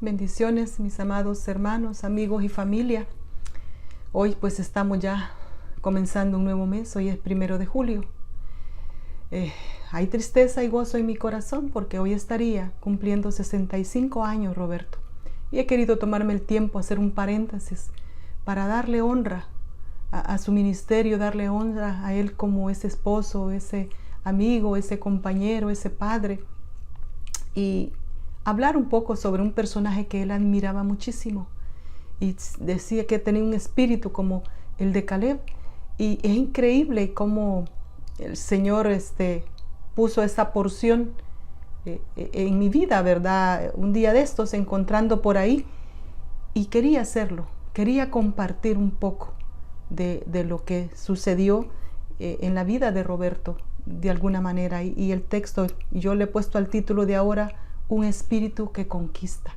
bendiciones mis amados hermanos, amigos y familia. Hoy pues estamos ya comenzando un nuevo mes, hoy es 1 de julio. Hay tristeza y gozo en mi corazón porque hoy estaría cumpliendo 65 años Roberto. Y he querido tomarme el tiempo, hacer un paréntesis para darle honra a su ministerio, darle honra a él como ese esposo, ese amigo, ese compañero, ese padre. Y hablar un poco sobre un personaje que él admiraba muchísimo. Y decía que tenía un espíritu como el de Caleb. Y es increíble cómo el Señor puso esa porción en mi vida, ¿verdad? Un día de estos, encontrando por ahí. Y quería hacerlo. Quería compartir un poco de lo que sucedió en la vida de Roberto, de alguna manera. Y el texto, yo le he puesto al título de ahora, un espíritu que conquista.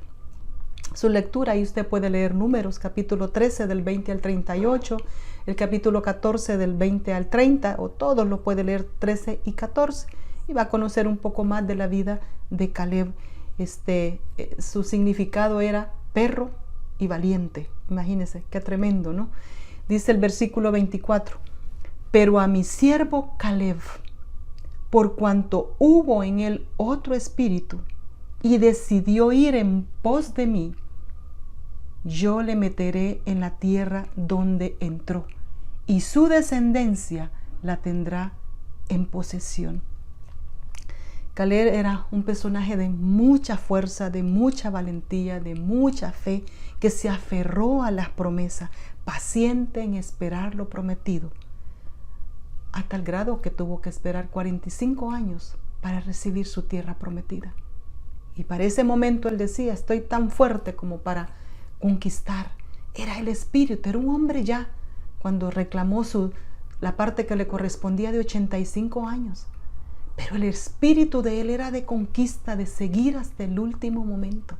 Su lectura, ahí usted puede leer Números, capítulo 13 del 20 al 38, el capítulo 14 del 20 al 30, o todos lo puede leer 13 y 14, y va a conocer un poco más de la vida de Caleb. Su significado era perro y valiente. Imagínense, qué tremendo, ¿no? Dice el versículo 24, pero a mi siervo Caleb, por cuanto hubo en él otro espíritu, y decidió ir en pos de mí, yo le meteré en la tierra donde entró, y su descendencia la tendrá en posesión. Caleb era un personaje de mucha fuerza, de mucha valentía, de mucha fe, que se aferró a las promesas, paciente en esperar lo prometido, a tal grado que tuvo que esperar 45 años para recibir su tierra prometida. Y para ese momento él decía, estoy tan fuerte como para conquistar. Era el espíritu, era un hombre ya, cuando reclamó la parte que le correspondía de 85 años. Pero el espíritu de él era de conquista, de seguir hasta el último momento.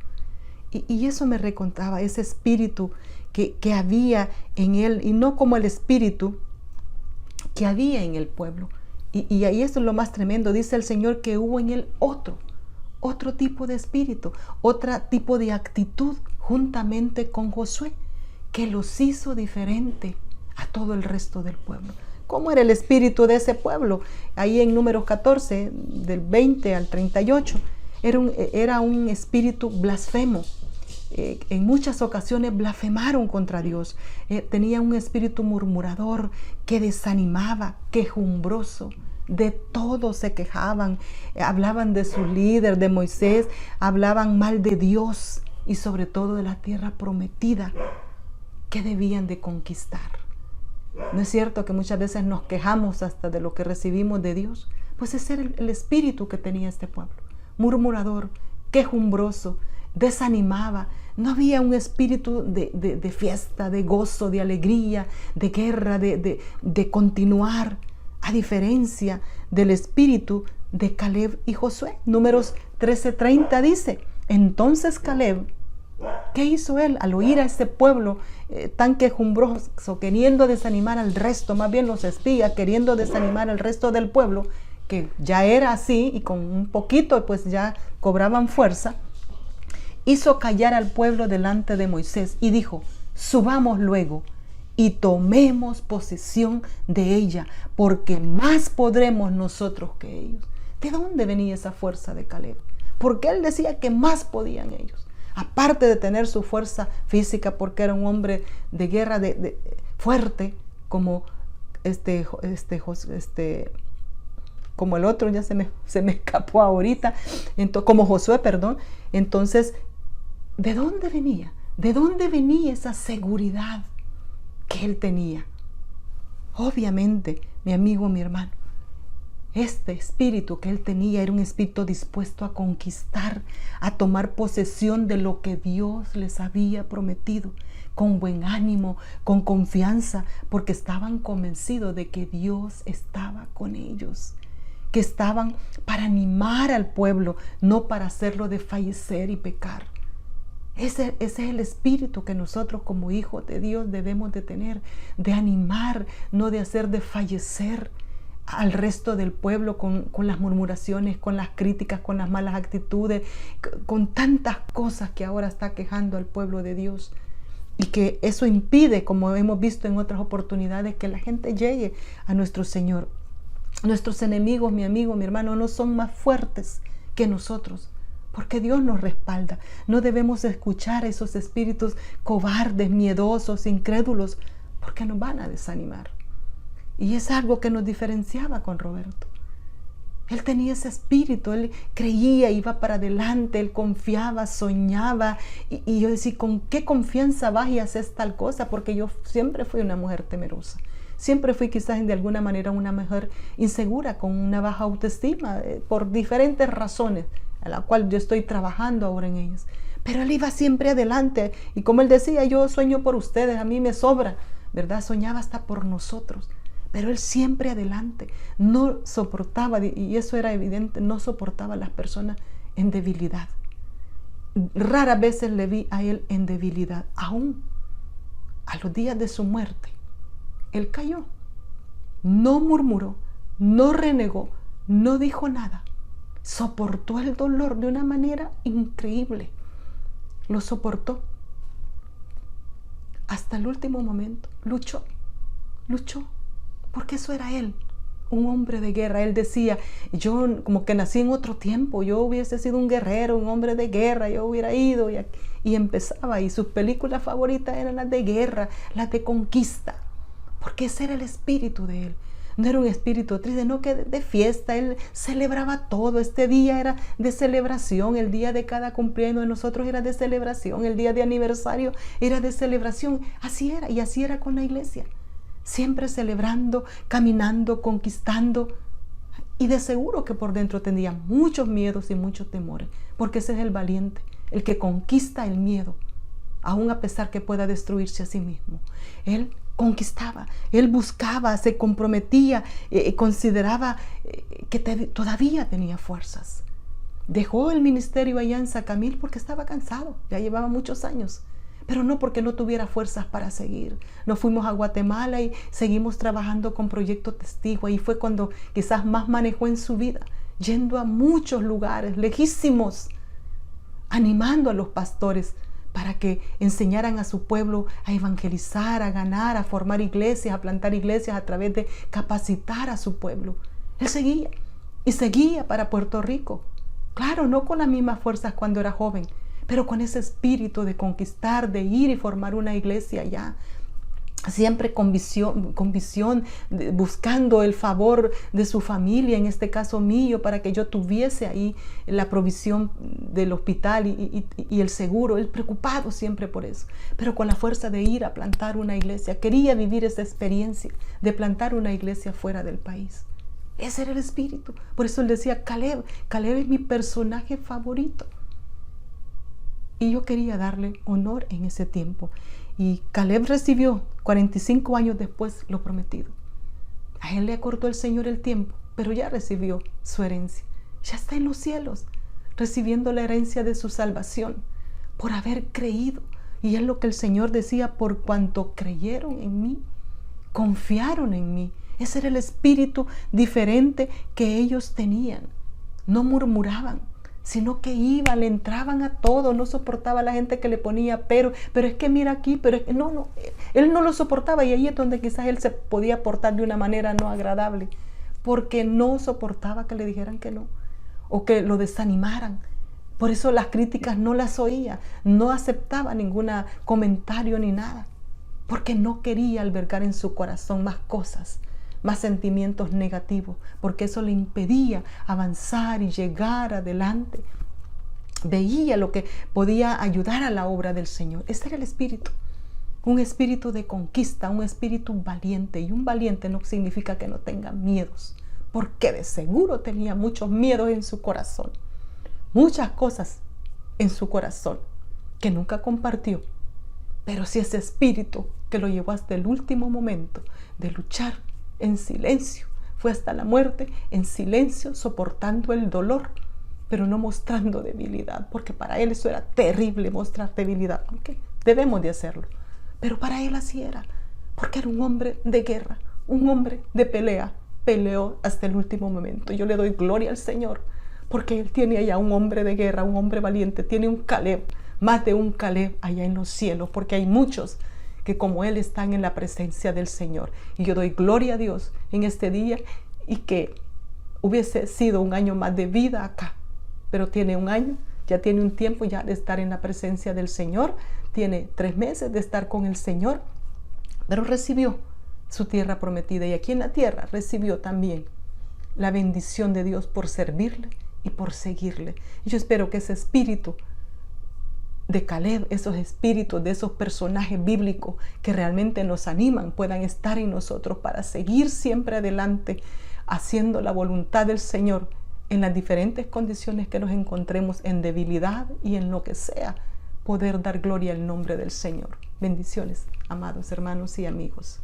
Y eso me recontaba, ese espíritu que había en él, y no como el espíritu que había en el pueblo. Y ahí esto es lo más tremendo, dice el Señor que hubo en él otro tipo de espíritu, otro tipo de actitud juntamente con Josué, que los hizo diferente a todo el resto del pueblo. ¿Cómo era el espíritu de ese pueblo? Ahí en Números 14, del 20 al 38, era un espíritu blasfemo. En muchas ocasiones blasfemaron contra Dios. Tenía un espíritu murmurador que desanimaba, quejumbroso. De todo se quejaban, hablaban de su líder, de Moisés, hablaban mal de Dios y sobre todo de la tierra prometida que debían de conquistar. ¿No es cierto que muchas veces nos quejamos hasta de lo que recibimos de Dios? Pues ese era el espíritu que tenía este pueblo, murmurador, quejumbroso, desanimaba. No había un espíritu de fiesta, de gozo, de alegría, de guerra, de continuar, a diferencia del espíritu de Caleb y Josué. Números 13:30 dice, entonces Caleb, ¿qué hizo él al oír a este pueblo tan quejumbroso, queriendo desanimar al resto, más bien los espías, queriendo desanimar al resto del pueblo, que ya era así y con un poquito pues ya cobraban fuerza? Hizo callar al pueblo delante de Moisés y dijo, subamos luego y tomemos posesión de ella, porque más podremos nosotros que ellos. ¿De dónde venía esa fuerza de Caleb? Porque él decía que más podían ellos. Aparte de tener su fuerza física, porque era un hombre de guerra fuerte, como como el otro, ya se me escapó ahorita, como Josué, perdón. Entonces, ¿de dónde venía? ¿De dónde venía esa seguridad que él tenía? Obviamente, mi amigo, mi hermano, este espíritu que él tenía era un espíritu dispuesto a conquistar, a tomar posesión de lo que Dios les había prometido, con buen ánimo, con confianza, porque estaban convencidos de que Dios estaba con ellos, que estaban para animar al pueblo, no para hacerlo desfallecer y pecar. Ese es el espíritu que nosotros como hijos de Dios debemos de tener, de animar, no de hacer desfallecer al resto del pueblo con las murmuraciones, con las críticas, con las malas actitudes, con tantas cosas que ahora está quejando al pueblo de Dios. Y que eso impide, como hemos visto en otras oportunidades, que la gente llegue a nuestro Señor. Nuestros enemigos, mi amigo, mi hermano, no son más fuertes que nosotros, porque Dios nos respalda. No debemos escuchar a esos espíritus cobardes, miedosos, incrédulos, porque nos van a desanimar. Y es algo que nos diferenciaba con Roberto. Él tenía ese espíritu, él creía, iba para adelante, él confiaba, soñaba. Y yo decía, ¿con qué confianza vas y haces tal cosa? Porque yo siempre fui una mujer temerosa. Siempre fui quizás de alguna manera una mujer insegura, con una baja autoestima, por diferentes razones, a la cual yo estoy trabajando ahora en ellas. Pero él iba siempre adelante. Y como él decía, yo sueño por ustedes, a mí me sobra, ¿verdad? Soñaba hasta por nosotros. Pero él siempre adelante, no soportaba, y eso era evidente, no soportaba a las personas en debilidad. Raras veces le vi a él en debilidad. Aún a los días de su muerte, él cayó. No murmuró, no renegó, no dijo nada. Soportó el dolor de una manera increíble. Lo soportó. Hasta el último momento. Luchó. Porque eso era él, un hombre de guerra. Él decía, yo como que nací en otro tiempo, yo hubiese sido un guerrero, un hombre de guerra, yo hubiera ido y empezaba. Y sus películas favoritas eran las de guerra, las de conquista, porque ese era el espíritu de él. No era un espíritu triste, no, que de fiesta. Él celebraba todo. Este día era de celebración, el día de cada cumpleaños de nosotros era de celebración, el día de aniversario era de celebración. Así era, y así era con la iglesia. Siempre celebrando, caminando, conquistando. Y de seguro que por dentro tenía muchos miedos y muchos temores, porque ese es el valiente, el que conquista el miedo, aun a pesar que pueda destruirse a sí mismo. Él conquistaba, él buscaba, se comprometía, consideraba que todavía tenía fuerzas. Dejó el ministerio allá en Sacamil porque estaba cansado, ya llevaba muchos años. Pero no porque no tuviera fuerzas para seguir. Nos fuimos a Guatemala y seguimos trabajando con Proyecto Testigo. Ahí fue cuando quizás más manejó en su vida, yendo a muchos lugares lejísimos, animando a los pastores para que enseñaran a su pueblo a evangelizar, a ganar, a formar iglesias, a plantar iglesias a través de capacitar a su pueblo. Él seguía y seguía para Puerto Rico. Claro, no con las mismas fuerzas cuando era joven, pero con ese espíritu de conquistar, de ir y formar una iglesia allá, siempre con visión, buscando el favor de su familia, en este caso mío, para que yo tuviese ahí la provisión del hospital y el seguro. Él preocupado siempre por eso, pero con la fuerza de ir a plantar una iglesia. Quería vivir esa experiencia de plantar una iglesia fuera del país. Ese era el espíritu. Por eso él decía, Caleb es mi personaje favorito. Y yo quería darle honor en ese tiempo. Y Caleb recibió 45 años después lo prometido. A él le acortó el Señor el tiempo, pero ya recibió su herencia. Ya está en los cielos, recibiendo la herencia de su salvación, por haber creído. Y es lo que el Señor decía, por cuanto creyeron en mí, confiaron en mí. Ese era el espíritu diferente que ellos tenían. No murmuraban, sino que iban, le entraban a todo. No soportaba a la gente que le ponía pero es que mira aquí, pero es que no, él no lo soportaba. Y ahí es donde quizás él se podía portar de una manera no agradable, porque no soportaba que le dijeran que no, o que lo desanimaran. Por eso las críticas no las oía, no aceptaba ningún comentario ni nada, porque no quería albergar en su corazón más cosas, más sentimientos negativos, porque eso le impedía avanzar y llegar adelante. Veía lo que podía ayudar a la obra del Señor. Ese era el espíritu, un espíritu de conquista, un espíritu valiente. Y un valiente no significa que no tenga miedos, porque de seguro tenía muchos miedos en su corazón, muchas cosas en su corazón que nunca compartió. Pero sí ese espíritu que lo llevó hasta el último momento de luchar en silencio, fue hasta la muerte en silencio, soportando el dolor, pero no mostrando debilidad, porque para él eso era terrible, mostrar debilidad, aunque debemos de hacerlo, pero para él así era, porque era un hombre de guerra, un hombre de pelea, peleó hasta el último momento. Yo le doy gloria al Señor, porque Él tiene allá un hombre de guerra, un hombre valiente, tiene un Caleb, más de un Caleb allá en los cielos, porque hay muchos que como Él están en la presencia del Señor. Y yo doy gloria a Dios en este día, y que hubiese sido un año más de vida acá, pero tiene un año, ya tiene un tiempo ya de estar en la presencia del Señor, tiene 3 meses de estar con el Señor, pero recibió su tierra prometida, y aquí en la tierra recibió también la bendición de Dios por servirle y por seguirle. Y yo espero que ese espíritu de Caleb, esos espíritus de esos personajes bíblicos que realmente nos animan, puedan estar en nosotros para seguir siempre adelante, haciendo la voluntad del Señor en las diferentes condiciones que nos encontremos, en debilidad y en lo que sea, poder dar gloria al nombre del Señor. Bendiciones, amados hermanos y amigos.